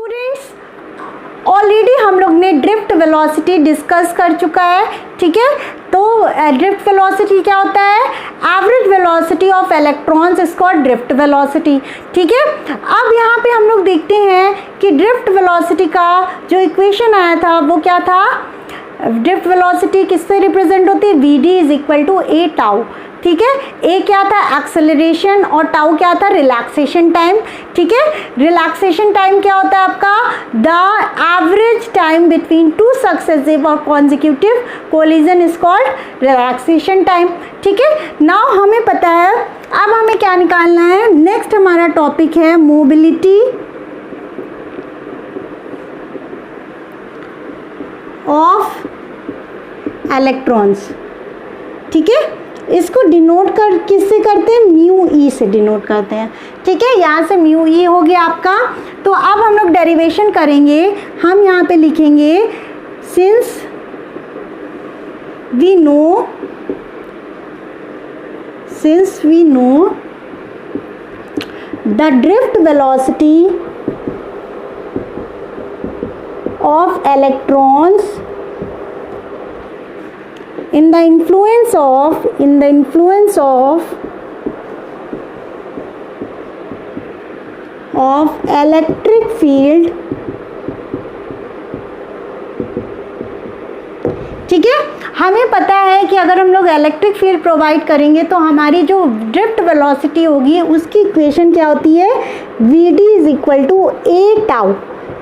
Students, already हम लोग ने ड्रिफ्ट वेलोसिटी डिस्कस कर चुका है, ठीक है। तो ड्रिफ्ट वेलोसिटी क्या होता है? Average velocity of electrons is called drift velocity, ठीक है। अब यहाँ पे हम लोग देखते हैं कि ड्रिफ्ट वेलोसिटी का जो इक्वेशन आया था वो क्या था? ड्रिफ्ट वेलोसिटी किससे रिप्रेजेंट होती है? V d is equal to a tau, ठीक है। ए क्या था? एक्सेलरेशन, और टाउ क्या था? रिलैक्सेशन टाइम, ठीक है। रिलैक्सेशन टाइम क्या होता है आपका? The average time between two successive और consecutive collision is called relaxation time, ठीक है। नाउ हमें पता है, अब हमें क्या निकालना है? नेक्स्ट हमारा टॉपिक है मोबिलिटी ऑफ इलेक्ट्रॉन्स, ठीक है। इसको डिनोट कर किससे करते हैं? म्यू ई से डिनोट करते हैं, ठीक है। यहाँ से म्यू ई हो गया आपका। तो अब हम लोग डेरिवेशन करेंगे। हम यहाँ पे लिखेंगे since we know the drift velocity of electrons in the influence of electric field, ठीक है। हमें पता है कि अगर हम लोग इलेक्ट्रिक फील्ड प्रोवाइड करेंगे तो हमारी जो ड्रिफ्ट वेलोसिटी होगी उसकी इक्वेशन क्या होती है? V d is equal to a tau.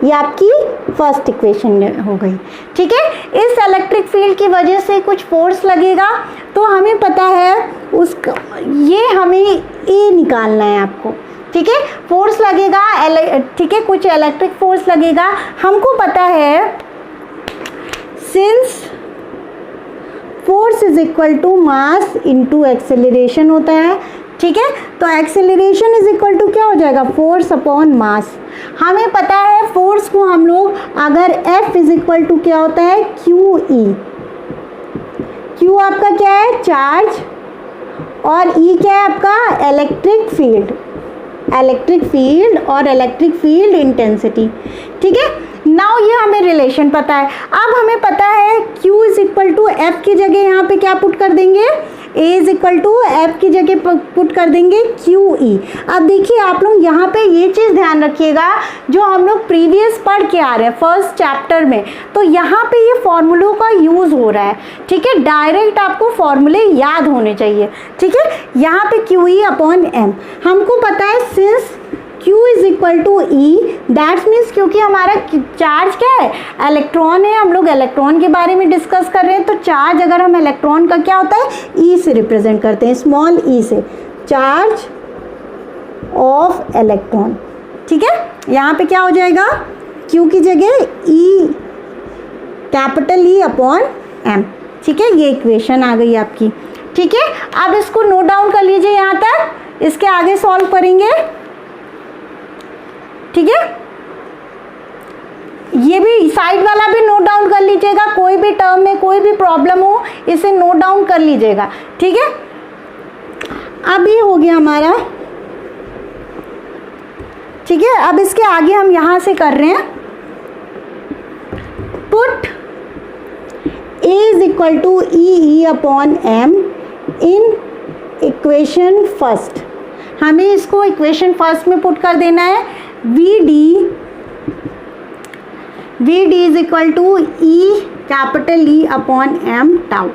ये आपकी फर्स्ट इक्वेशन हो गई, ठीक है। इस इलेक्ट्रिक फील्ड की वजह से कुछ फोर्स लगेगा, तो हमें पता है उसका, ये हमें ए निकालना है आपको, ठीक है। फोर्स लगेगा, ठीक है, कुछ इलेक्ट्रिक फोर्स लगेगा। हमको पता है since force is equal to mass into acceleration होता है, ठीक है। तो एक्सेलरेशन इज इक्वल टू क्या हो जाएगा? Force upon mass. हमें पता है फोर्स को हम लोग अगर F इज इक्वल टू क्या होता है? Q E. क्यू आपका क्या है? चार्ज, और E क्या है आपका? इलेक्ट्रिक फील्ड, और इलेक्ट्रिक फील्ड इंटेंसिटी, ठीक है। नाउ ये हमें रिलेशन पता है। अब हमें पता है Q is equal to F की जगह यहाँ पे क्या पुट कर देंगे? A is equal to F की जगह पुट कर देंगे QE। अब देखिए आप लोग यहाँ पे ये चीज़ ध्यान रखिएगा, जो हम लोग प्रीवियस पढ़ के आ रहे हैं फर्स्ट चैप्टर में, तो यहाँ पे ये फॉर्मूलों का यूज़ हो रहा है, ठीक है। डायरेक्ट आपको फॉर्मूले याद होने चाहिए, ठीक है। यहाँ पे QE अपॉन M हमको पता है since Q is equal to e, that's means क्योंकि हमारा चार्ज क्या है? इलेक्ट्रॉन है। हम लोग इलेक्ट्रॉन के बारे में डिस्कस कर रहे हैं, तो चार्ज अगर हम इलेक्ट्रॉन का क्या होता है? ई से रिप्रेजेंट करते हैं, स्मॉल ई से, चार्ज ऑफ इलेक्ट्रॉन, ठीक है। यहाँ पे क्या हो जाएगा? Q की जगह ई, कैपिटल ई अपॉन M, ठीक है। ये इक्वेशन आ गई आपकी, ठीक है। अब इसको नोट डाउन कर लीजिए यहाँ तक, इसके आगे सॉल्व करेंगे, ठीक है। ये भी साइड वाला भी नोट डाउन कर लीजिएगा, कोई भी टर्म में कोई भी प्रॉब्लम हो इसे नोट डाउन कर लीजिएगा, ठीक है। अब ये हो गया हमारा, ठीक है। अब इसके आगे हम यहां से कर रहे हैं put A is equal to e upon m in equation first. हमें इसको इक्वेशन फर्स्ट में पुट कर देना है। V d is equal to e, capital E upon m tau.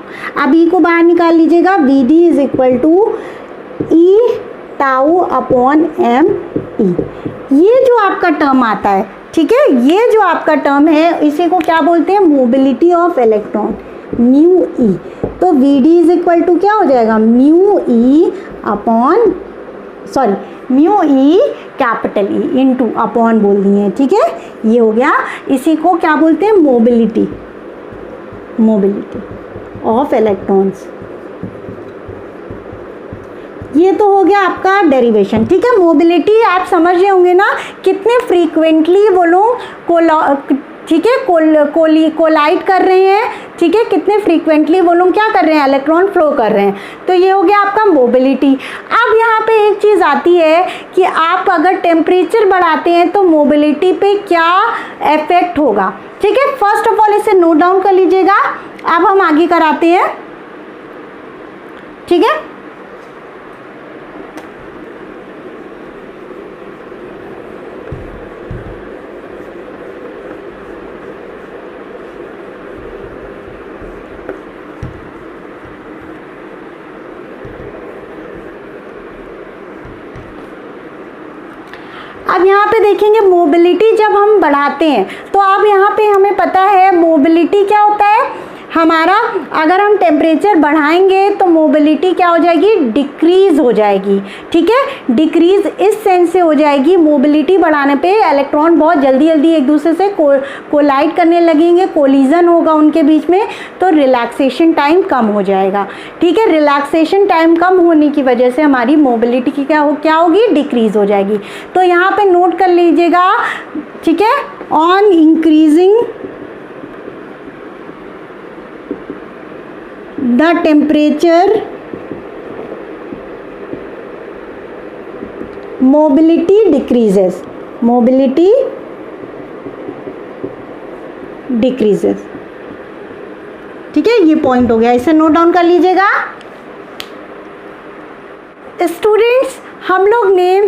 अब ई को बाहर निकाल लीजिएगा। V d is equal to e tau upon m e. ये जो आपका टर्म आता है, ठीक है, ये जो आपका टर्म है इसी को क्या बोलते हैं? Mobility of electron, mu e. तो v d is equal to क्या हो जाएगा? Mu e upon, sorry, mu e capital E into upon बोल दिए, ठीक है। ये हो गया, इसी को क्या बोलते हैं? Mobility of electrons. ये तो हो गया आपका डेरिवेशन, ठीक है। मोबिलिटी आप समझ रहे होंगे ना, कितने फ्रीक्वेंटली वो लोग को, ठीक है, कोलाइड कर रहे हैं, ठीक है, कितने फ्रीक्वेंटली वो लोग क्या कर रहे हैं, इलेक्ट्रॉन फ्लो कर रहे हैं। तो ये हो गया आपका मोबिलिटी। अब यहाँ पे एक चीज़ आती है कि आप अगर टेम्परेचर बढ़ाते हैं तो मोबिलिटी पे क्या इफेक्ट होगा, ठीक है। फर्स्ट ऑफ ऑल इसे नोट डाउन कर लीजिएगा, अब हम आगे कराते हैं, ठीक है। अब यहाँ पे देखेंगे मोबिलिटी जब हम बढ़ाते हैं तो अब यहाँ पे हमें पता है मोबिलिटी क्या होता है हमारा, अगर हम टेम्परेचर बढ़ाएंगे तो मोबिलिटी क्या हो जाएगी, डिक्रीज हो जाएगी, ठीक है। डिक्रीज इस सेंस से हो जाएगी, मोबिलिटी बढ़ाने पे इलेक्ट्रॉन बहुत जल्दी जल्दी एक दूसरे से कोलाइड करने लगेंगे, कोलिजन होगा उनके बीच में, तो रिलैक्सेशन टाइम कम हो जाएगा, ठीक है। रिलैक्सेशन टाइम कम होने की वजह से हमारी मोबिलिटी की क्या होगी, डिक्रीज हो जाएगी। तो यहाँ पे नोट कर लीजिएगा, ठीक है, on increasing the temperature mobility decreases, ठीक है। ये पॉइंट हो गया, इसे नोट डाउन कर लीजिएगा। स्टूडेंट्स, हम लोग ने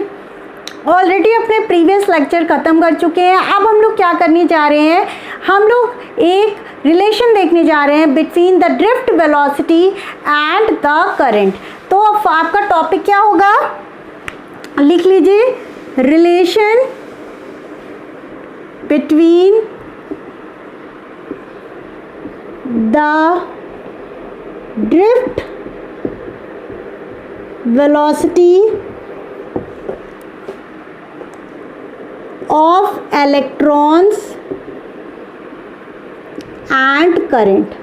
ऑलरेडी अपने प्रीवियस लेक्चर ख़त्म कर चुके हैं। अब हम लोग क्या करने जा रहे हैं, हम लोग एक रिलेशन देखने जा रहे हैं between the drift velocity and the current. तो आपका टॉपिक क्या होगा, लिख लीजिए, relation between the drift velocity of electrons and current,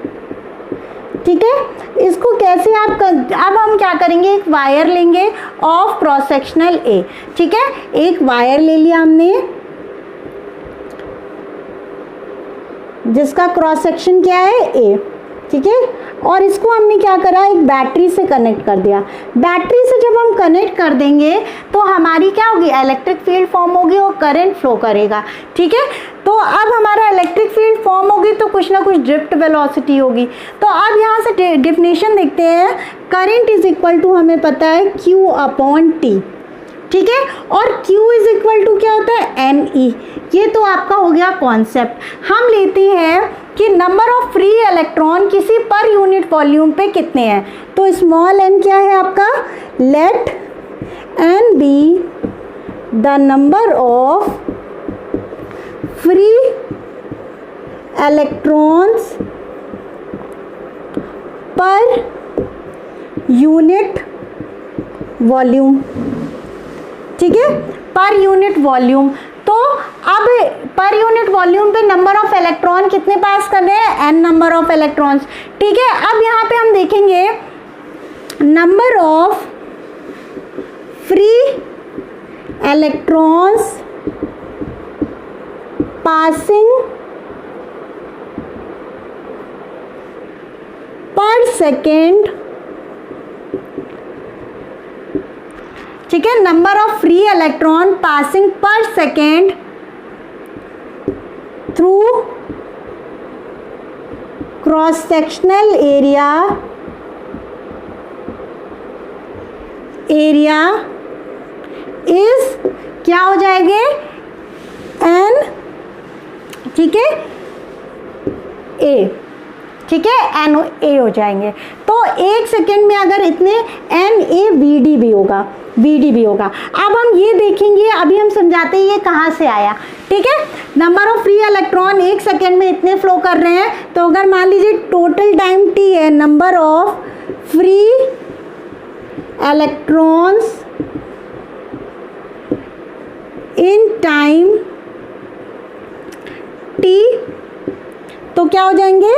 ठीक है। इसको कैसे अब हम क्या करेंगे, एक वायर लेंगे ऑफ क्रॉस सेक्शनल ए, ठीक है। एक वायर ले लिया हमने जिसका क्रॉस सेक्शन क्या है, ए, ठीक है। और इसको हमने क्या करा, एक बैटरी से कनेक्ट कर दिया। बैटरी से जब हम कनेक्ट कर देंगे तो हमारी क्या होगी, इलेक्ट्रिक फील्ड फॉर्म होगी और करंट फ्लो करेगा, ठीक है। तो अब हमारा इलेक्ट्रिक फील्ड फॉर्म होगी तो कुछ ना कुछ ड्रिफ्ट वेलोसिटी होगी। तो अब यहाँ से डेफिनेशन देखते हैं, करंट इज इक्वल टू हमें पता है Q अपॉन T, ठीक है। और Q इज इक्वल टू क्या होता है, NE। ये तो आपका हो गया कॉन्सेप्ट। हम लेते हैं कि नंबर ऑफ फ्री इलेक्ट्रॉन किसी पर यूनिट वॉल्यूम पे कितने हैं। तो स्मॉल n क्या है आपका, let n be the number of free electrons per unit volume, ठीक है, पर यूनिट वॉल्यूम। तो अब पर यूनिट वॉल्यूम पे नंबर ऑफ इलेक्ट्रॉन कितने पास कर रहे हैं, n नंबर ऑफ इलेक्ट्रॉन्स, ठीक है। अब यहाँ पे हम देखेंगे number of free electrons passing per second, ठीक है। Number of free electron passing per second through cross sectional area is क्या हो जाएंगे, n, ठीक है, a, ठीक है, एन ए हो जाएंगे। तो एक सेकेंड में अगर इतने एन ए वी डी भी होगा, अब हम ये देखेंगे, अभी हम समझाते हैं ये कहाँ से आया, ठीक है। नंबर ऑफ फ्री इलेक्ट्रॉन एक सेकेंड में इतने फ्लो कर रहे हैं, तो अगर मान लीजिए टोटल टाइम t है, number of free electrons in time t, तो क्या हो जाएंगे,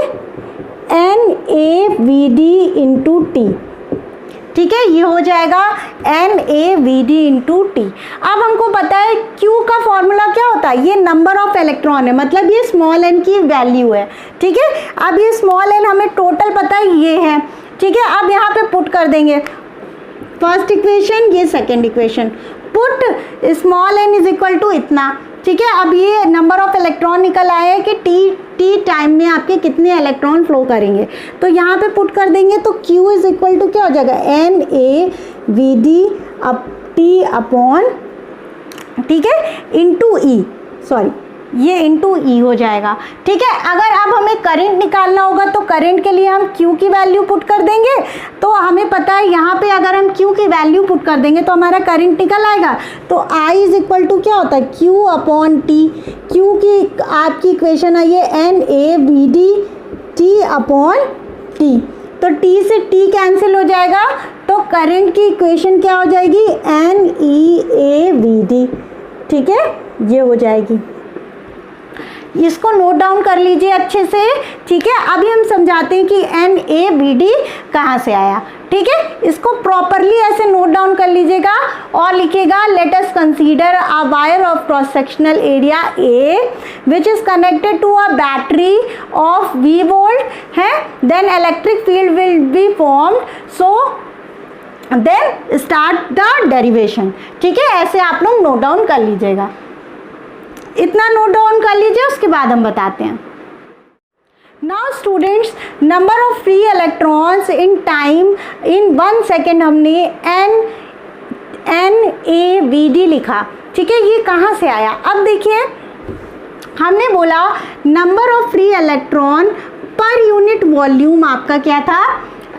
n A v d into t, ठीक है, ये हो जाएगा NaVd इंटू टी। अब हमको पता है Q का फॉर्मूला क्या होता है, ये नंबर ऑफ इलेक्ट्रॉन है, मतलब ये स्मॉल n की वैल्यू है। ठीक है, अब ये स्मॉल n हमें टोटल पता है ये है। ठीक है, अब यहाँ पे पुट कर देंगे फर्स्ट इक्वेशन, ये second equation, put small n is equal to इतना। ठीक है, अब ये नंबर ऑफ इलेक्ट्रॉन निकल आया है कि टी टाइम में आपके कितने इलेक्ट्रॉन फ्लो करेंगे, तो यहाँ पे पुट कर देंगे तो Q इज इक्वल टू क्या हो जाएगा, NaVd अप टी अपॉन, ठीक है, इंटू ई, सॉरी ये इंटू ई हो जाएगा। ठीक है, अगर अब हमें करंट निकालना होगा तो करंट के लिए हम Q की वैल्यू पुट कर देंगे, तो हमें पता है यहाँ पे अगर हम Q की वैल्यू पुट कर देंगे तो हमारा करंट निकल आएगा। तो I इज इक्वल टू क्या होता है, Q अपॉन टी। Q की आपकी इक्वेशन आई है NaVd टी अपॉन टी, तो T से T कैंसिल हो जाएगा, तो करंट की इक्वेशन क्या हो जाएगी, NeAVd। ठीक है, ये हो जाएगी, इसको नोट डाउन कर लीजिए अच्छे से। ठीक है, अभी हम समझाते हैं कि NaVd कहाँ से आया। ठीक है, इसको प्रॉपरली ऐसे नोट डाउन कर लीजिएगा और लिखिएगा, let us consider a wire of cross sectional area A which is connected to a battery of V volt है, then electric field will be formed, so then start the derivation. ठीक है, ऐसे आप लोग नोट डाउन कर लीजिएगा, इतना note down कर लीजिए, उसके बाद हम बताते हैं। Now students, number of free electrons in time in 1 second हमने NaVd लिखा। ठीक है, ये कहाँ से आया, अब देखिए हमने बोला नंबर ऑफ फ्री इलेक्ट्रॉन पर यूनिट वॉल्यूम आपका क्या था,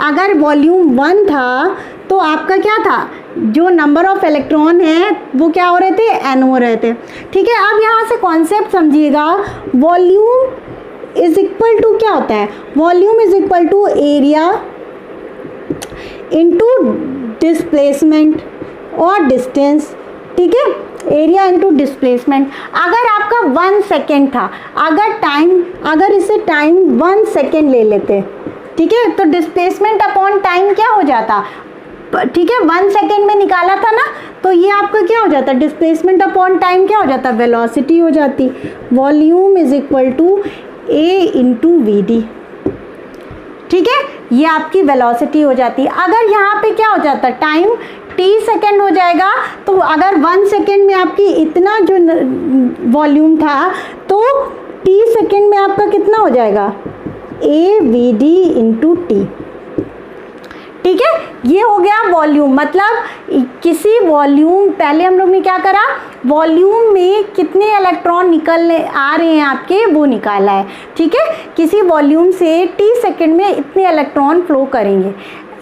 अगर वॉल्यूम 1 था तो आपका क्या था, जो नंबर ऑफ इलेक्ट्रॉन है वो क्या हो रहे थे, n हो रहे थे। ठीक है, अब यहाँ से कॉन्सेप्ट समझिएगा, वॉल्यूम इज इक्वल टू क्या होता है, volume is equal to area into displacement और डिस्टेंस। ठीक है, एरिया इनटू डिस्प्लेसमेंट। अगर आपका 1 सेकेंड था, अगर इसे टाइम 1 सेकेंड ले लेते, ठीक है, तो डिस्प्लेसमेंट अपॉन टाइम क्या हो जाता, ठीक है, 1 सेकेंड में निकाला था ना, तो ये आपका क्या हो जाता, डिस्प्लेसमेंट अपॉन टाइम क्या हो जाता, वेलोसिटी हो जाती। Volume is equal to A into Vd। ठीक है, ये आपकी वेलोसिटी हो जाती। अगर यहाँ पे क्या हो जाता, टाइम t सेकेंड हो जाएगा, तो अगर 1 सेकेंड में आपकी इतना जो वॉल्यूम था, तो t सेकेंड में आपका कितना हो जाएगा, AVd इंटू टी। ठीक है, ये हो गया वॉल्यूम, मतलब किसी वॉल्यूम, पहले हम लोग ने क्या करा, वॉल्यूम में कितने इलेक्ट्रॉन निकलने आ रहे हैं आपके, वो निकाला है। ठीक है, किसी वॉल्यूम से t सेकेंड में इतने इलेक्ट्रॉन फ्लो करेंगे,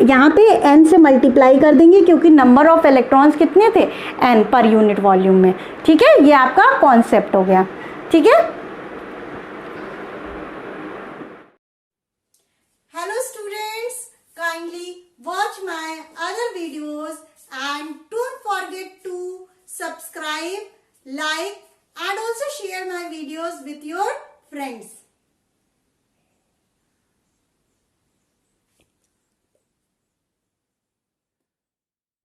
यहाँ पे n से मल्टीप्लाई कर देंगे क्योंकि नंबर ऑफ इलेक्ट्रॉन्स कितने थे, n पर यूनिट वॉल्यूम में। ठीक है, ये आपका कॉन्सेप्ट हो गया। ठीक है, hello students, kindly watch my other videos and don't forget to subscribe, like and also share my videos with your friends.